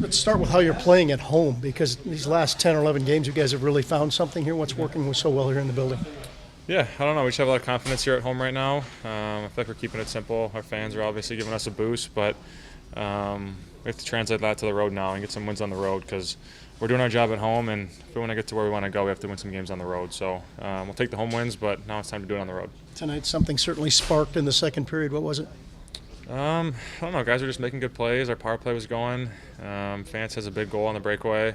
Let's start with how you're playing at home, because these last 10 or 11 games, you guys have really found something here. What's working so well here in the building? Yeah, I don't know. We just have a lot of confidence here at home right now. I feel like we're keeping it simple. Our fans are obviously giving us a boost, but we have to translate that to the road now and get some wins on the road, because we're doing our job at home, and if we want to get to where we want to go, we have to win some games on the road. So we'll take the home wins, but now it's time to do it on the road. Tonight, something certainly sparked in the second period. What was it? I don't know. Guys are just making good plays. Our power play was going. Fance has a big goal on the breakaway.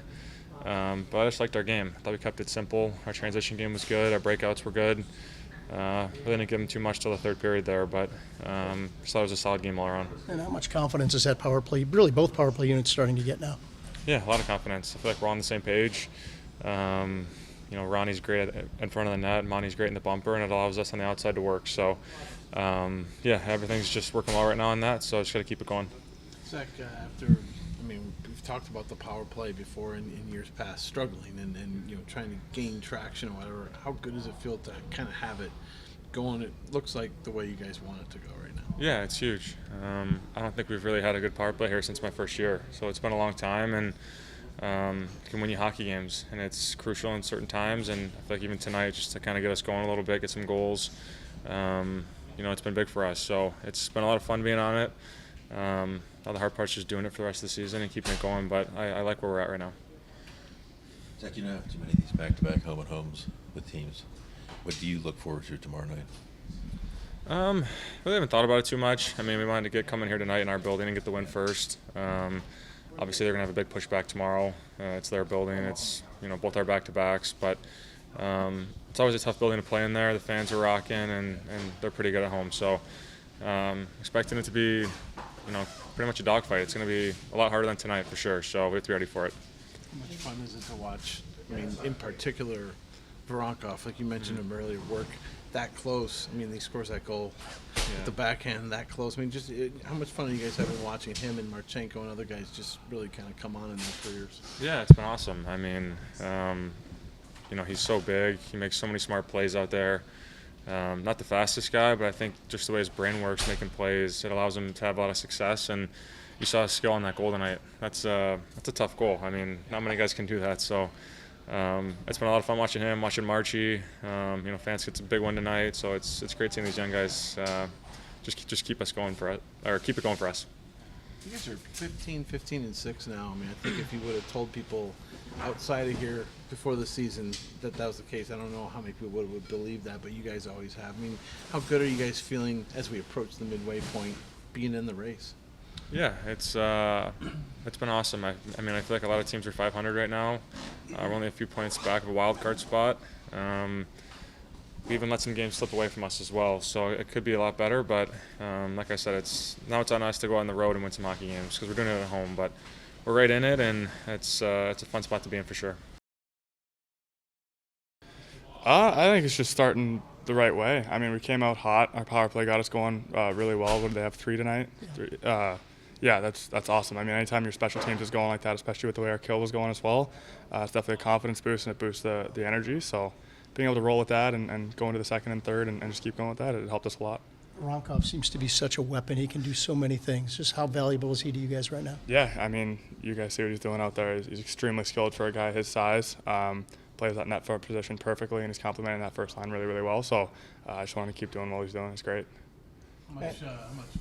But I just liked our game. I thought we kept it simple. Our transition game was good. Our breakouts were good. Really didn't give them too much till the third period there, but just thought it was a solid game all around. And how much confidence is that power play, really both power play units, starting to get now? Yeah, a lot of confidence. I feel like we're on the same page. Ronnie's great in front of the net. Monty's great in the bumper, and it allows us on the outside to work. So, everything's just working well right now on that, so I just got to keep it going. Zach, we've talked about the power play before in years past, struggling and trying to gain traction or whatever. How good does it feel to kind of have it going? It looks like the way you guys want it to go right now. Yeah, it's huge. I don't think we've really had a good power play here since my first year, so it's been a long time, and it can win you hockey games, and it's crucial in certain times. And I feel like even tonight, just to kind of get us going a little bit, get some goals. It's been big for us, so it's been a lot of fun being on it. Now the hard part's just doing it for the rest of the season and keeping it going, but I like where we're at right now. Zach, you don't have too many of these back-to-back home and homes with teams. What do you look forward to tomorrow night? Really haven't thought about it too much. We wanted to come in here tonight in our building and get the win first. Obviously, they're going to have a big pushback tomorrow. It's their building. It's both our back-to-backs, but it's always a tough building to play in there. The fans are rocking, and they're pretty good at home. So expecting it to be, pretty much a dogfight. It's going to be a lot harder than tonight for sure. So we have to be ready for it. How much fun is it to watch? In particular, Veronkov, like you mentioned him earlier, work that close. He scores that goal with the backhand that close. How much fun are you guys having watching him and Marchenko and other guys just really kind of come on in their careers? Yeah, it's been awesome. He's so big. He makes so many smart plays out there. Not the fastest guy, but I think just the way his brain works, making plays, it allows him to have a lot of success. And you saw his skill on that goal tonight. That's a tough goal. Not many guys can do that. So it's been a lot of fun watching him, watching Marchie. Fans gets a big one tonight, so it's great seeing these young guys just keep us going for it, or keep it going for us. You guys are 15-6 now. I think if you would have told people outside of here before the season that was the case, I don't know how many people would believe that, but you guys always have. How good are you guys feeling as we approach the midway point, being in the race? Yeah, it's been awesome. I feel like a lot of teams are 500 right now. We're only a few points back of a wild card spot. We even let some games slip away from us as well, so it could be a lot better. But like I said, now it's on us to go on the road and win some hockey games, because we're doing it at home. But we're right in it, and it's a fun spot to be in for sure. I think it's just starting the right way. We came out hot. Our power play got us going really well. What did they have, 3 tonight? Yeah. Yeah, that's awesome. Anytime your special teams is going like that, especially with the way our kill was going as well, it's definitely a confidence boost, and it boosts the energy. So being able to roll with that and go into the second and third and just keep going with that, it helped us a lot. Veronkov seems to be such a weapon. He can do so many things. Just how valuable is he to you guys right now? Yeah, you guys see what he's doing out there. He's extremely skilled for a guy his size. Plays that net front position perfectly, and he's complementing that first line really, really well. So I just want to keep doing what he's doing. It's great. How much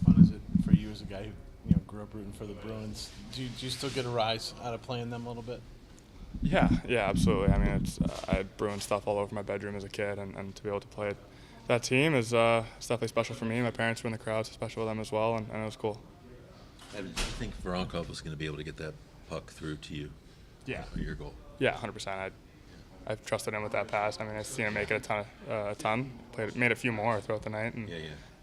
fun is it for you as a guy who grew up rooting for the Bruins? Do you still get a rise out of playing them a little bit? Yeah, absolutely. I had Bruins stuff all over my bedroom as a kid, and to be able to play that team is it's definitely special for me. My parents were in the crowd, so special with them as well, and it was cool. Did you think Veronkov was going to be able to get that puck through to you? Yeah. Or your goal? Yeah, 100%. I've trusted him with that pass. I've seen him make it a ton. Made a few more throughout the night, and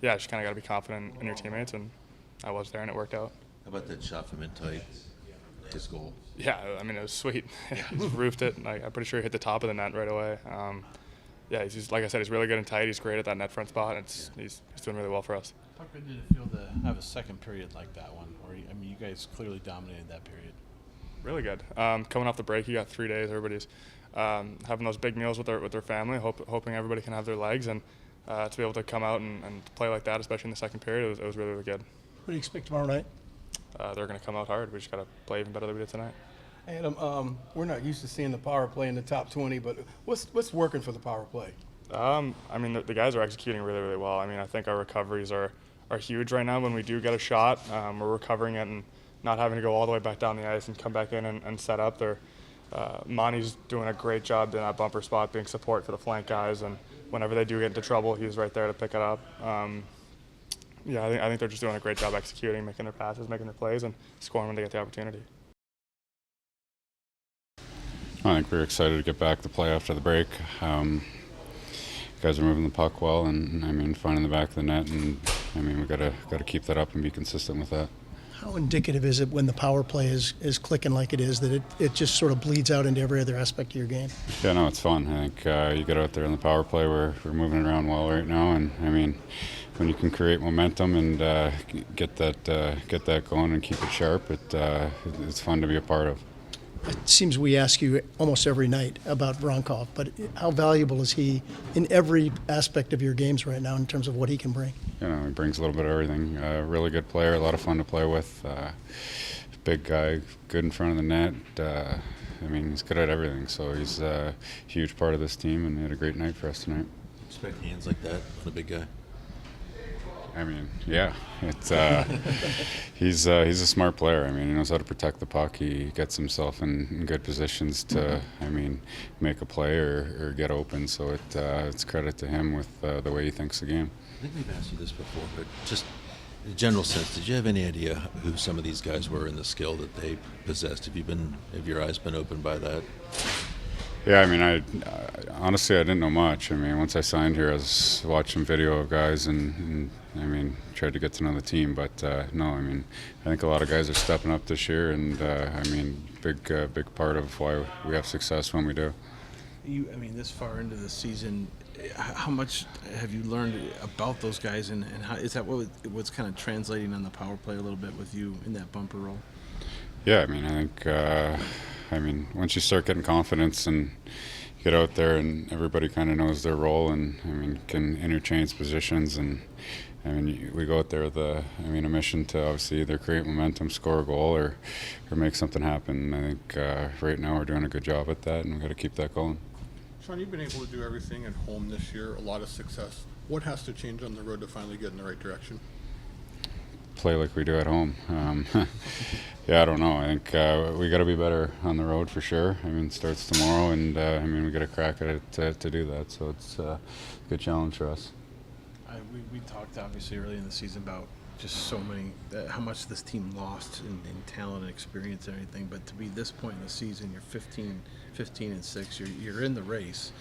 yeah, just kind of got to be confident in your teammates, and I was there, and it worked out. How about that shot from in tight, his goal? Yeah, it was sweet. He roofed it. I'm pretty sure he hit the top of the net right away. He's like I said, he's really good and tight. He's great at that net front spot, and he's doing really well for us. How good did it feel to have a second period like that one, where you guys clearly dominated that period? Really good. Coming off the break, you got 3 days. Everybody's having those big meals with their family, hoping everybody can have their legs, and to be able to come out and play like that, especially in the second period, it was really, really good. What do you expect tomorrow night? they're going to come out hard. We just got to play even better than we did tonight. Adam, we're not used to seeing the power play in the top 20, but what's working for the power play? I mean, the guys are executing really, really well. I mean, I think our recoveries are huge right now. When we do get a shot, we're recovering it and not having to go all the way back down the ice and come back in and set up. Monty's doing a great job in that bumper spot, being support for the flank guys, and whenever they do get into trouble, he's right there to pick it up. Yeah, I think they're just doing a great job executing, making their passes, making their plays, and scoring when they get the opportunity. I think we're excited to get back to play after the break. Guys are moving the puck well, and I mean, finding the back of the net, and I mean, we gotta keep that up and be consistent with that. How indicative is it when the power play is clicking like it is that it just sort of bleeds out into every other aspect of your game? Yeah, no, it's fun. I think you get out there in the power play, we're moving it around well right now, and I mean, when you can create momentum and get that going and keep it sharp, it's fun to be a part of. It seems we ask you almost every night about Veronkov, but how valuable is he in every aspect of your games right now in terms of what he can bring? You know, he brings a little bit of everything. Really good player, a lot of fun to play with. Big guy, good in front of the net. I mean, he's good at everything, so he's a huge part of this team, and he had a great night for us tonight. Expect hands like that on a big guy? I mean, yeah, he's a smart player. I mean, he knows how to protect the puck. He gets himself in good positions to, I mean, make a play or get open. So it's credit to him with the way he thinks the game. I think we've asked you this before, but just in a general sense, did you have any idea who some of these guys were and the skill that they possessed? Have your eyes been opened by that? Yeah, I mean, honestly, I didn't know much. I mean, once I signed here, I was watching video of guys and I mean, tried to get to know the team. But no, I mean, I think a lot of guys are stepping up this year, and I mean, big part of why we have success when we do. I mean, this far into the season, how much have you learned about those guys, and how, is that what's kind of translating on the power play a little bit with you in that bumper role? Yeah, I mean, I think, once you start getting confidence and get out there and everybody kind of knows their role and, I mean, can interchange positions, and, I mean, we go out there with a mission to obviously either create momentum, score a goal, or make something happen. I think right now we're doing a good job at that, and we've got to keep that going. Sean, you've been able to do everything at home this year, a lot of success. What has to change on the road to finally get in the right direction? Play like we do at home. Yeah, I don't know. I think we got to be better on the road for sure. I mean, it starts tomorrow, and I mean, we got to crack at it to do that. So it's a good challenge for us. We talked obviously early in the season about just so many, how much this team lost in talent and experience and everything. But to be this point in the season, you're 15-6. You're in the race.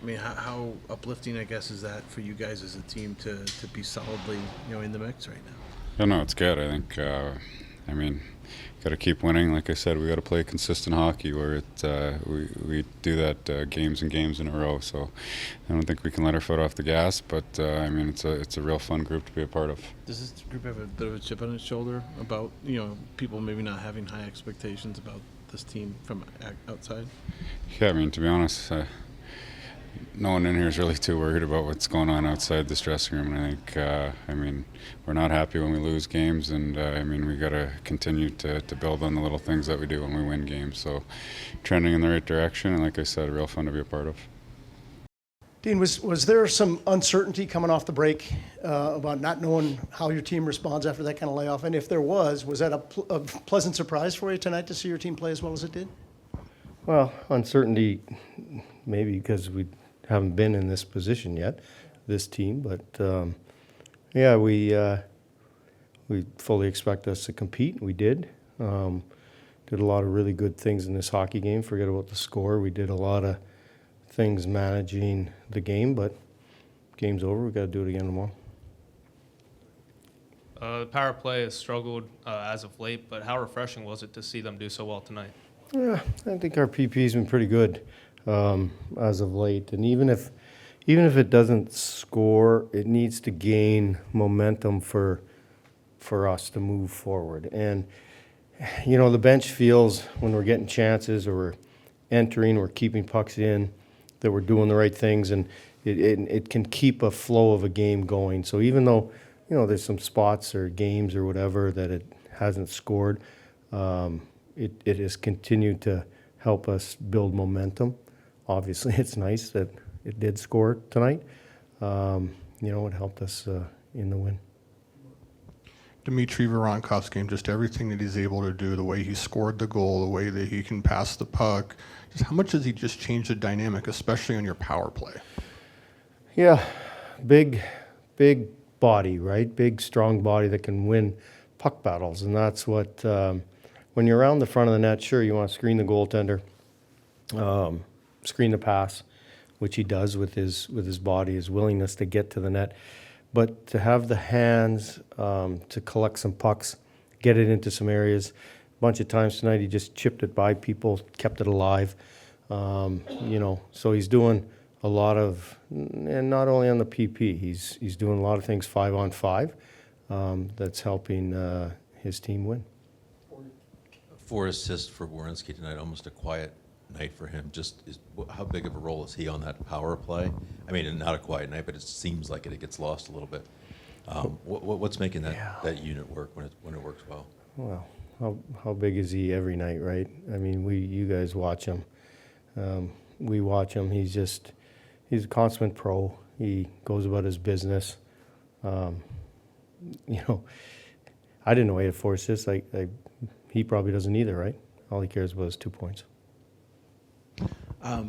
I mean, how uplifting, I guess, is that for you guys as a team to be solidly, in the mix right now? Yeah, no, it's good. I think, I mean, got to keep winning. Like I said, we got to play consistent hockey where we do that games and games in a row. So I don't think we can let our foot off the gas. But I mean, it's a real fun group to be a part of. Does this group have a bit of a chip on its shoulder about people maybe not having high expectations about this team from outside? Yeah, I mean, to be honest, no one in here is really too worried about what's going on outside this dressing room. And I think, I mean, we're not happy when we lose games, and I mean, we got to continue to build on the little things that we do when we win games. So, trending in the right direction, and like I said, real fun to be a part of. Dean, was there some uncertainty coming off the break about not knowing how your team responds after that kind of layoff? And if there was that a pleasant surprise for you tonight to see your team play as well as it did? Well, uncertainty, maybe because we haven't been in this position yet, this team. But yeah, we fully expect us to compete. We did. Did a lot of really good things in this hockey game. Forget about the score. We did a lot of things managing the game, but game's over. We got to do it again tomorrow. The power play has struggled as of late, but how refreshing was it to see them do so well tonight? Yeah, I think our PP's been pretty good as of late, and even if it doesn't score, it needs to gain momentum for us to move forward. And the bench feels when we're getting chances or we're entering, we're keeping pucks in, that we're doing the right things, and it can keep a flow of a game going. So even though there's some spots or games or whatever that it hasn't scored. It has continued to help us build momentum. Obviously, it's nice that it did score tonight. It helped us in the win. Dmitry Veronkov's game, just everything that he's able to do, the way he scored the goal, the way that he can pass the puck, just how much does he just change the dynamic, especially on your power play? Yeah, big body, right? Big, strong body that can win puck battles. And that's what, when you're around the front of the net, sure, you want to screen the goaltender, screen the pass, which he does with his body, his willingness to get to the net. But to have the hands to collect some pucks, get it into some areas. A bunch of times tonight he just chipped it by people, kept it alive. So he's doing a lot of, and not only on the PP, he's doing a lot of things 5-on-5 that's helping his team win. 4 assists for Werenski tonight, almost a quiet night for him. How big of a role is he on that power play? I mean, not a quiet night, but it seems like it gets lost a little bit. What's making that unit work when it works well? Well, how big is he every night, right? I mean, you guys watch him. We watch him. He's a consummate pro. He goes about his business. I didn't know he had 4 assists. He probably doesn't either, right? All he cares about is 2 points. I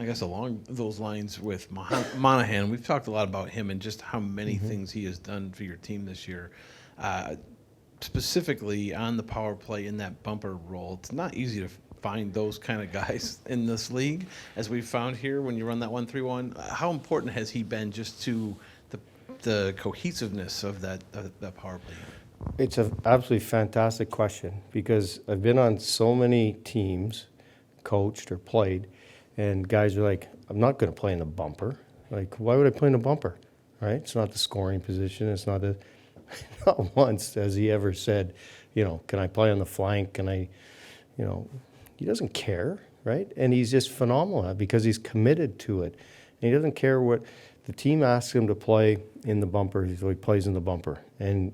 guess along those lines with Monahan, we've talked a lot about him and just how many things he has done for your team this year. Specifically on the power play in that bumper role, it's not easy to find those kind of guys in this league, as we've found here when you run that 1-3-1. How important has he been just to the cohesiveness of that power play? It's an absolutely fantastic question because I've been on so many teams, coached or played, and guys are like, I'm not going to play in the bumper. Like, why would I play in the bumper? Right? It's not the scoring position. It's not not once has he ever said, can I play on the flank? Can I, he doesn't care, right? And he's just phenomenal because he's committed to it. And he doesn't care what the team asks him to play in the bumper. He plays in the bumper, and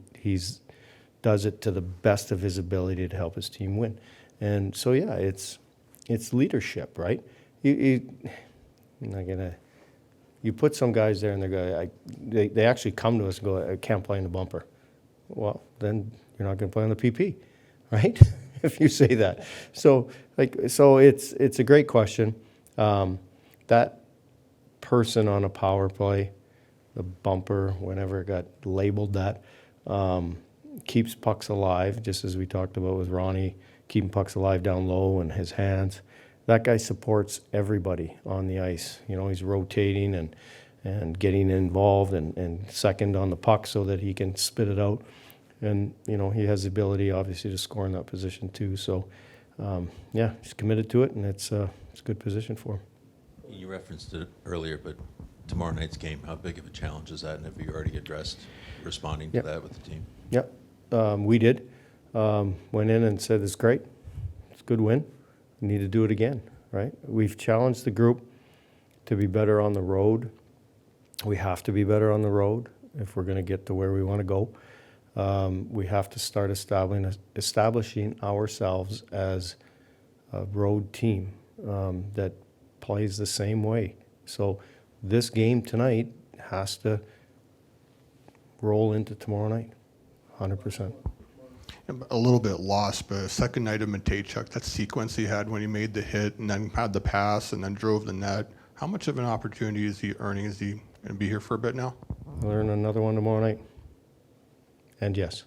does it to the best of his ability to help his team win. And so, yeah, it's leadership, right? You put some guys there and they actually come to us and go, I can't play in the bumper. Well, then you're not going to play on the PP, right? If you say that. So it's a great question. That person on a power play, the bumper, whenever it got labeled that, keeps pucks alive, just as we talked about with Ronnie, keeping pucks alive down low and his hands. That guy supports everybody on the ice. He's rotating and getting involved and second on the puck so that he can spit it out. And, he has the ability, obviously, to score in that position too. So, he's committed to it, and it's a good position for him. You referenced it earlier, but tomorrow night's game, how big of a challenge is that? And have you already addressed responding to that with the team? Yep, we did. Went in and said, it's great. It's a good win. We need to do it again, right? We've challenged the group to be better on the road. We have to be better on the road if we're going to get to where we want to go. We have to start establishing ourselves as a road team that plays the same way. So this game tonight has to roll into tomorrow night, 100%. A little bit lost, but second night of Matejchuk, that sequence he had when he made the hit and then had the pass and then drove the net, how much of an opportunity is he earning? Is he going to be here for a bit now? Learn another one tomorrow night. And yes.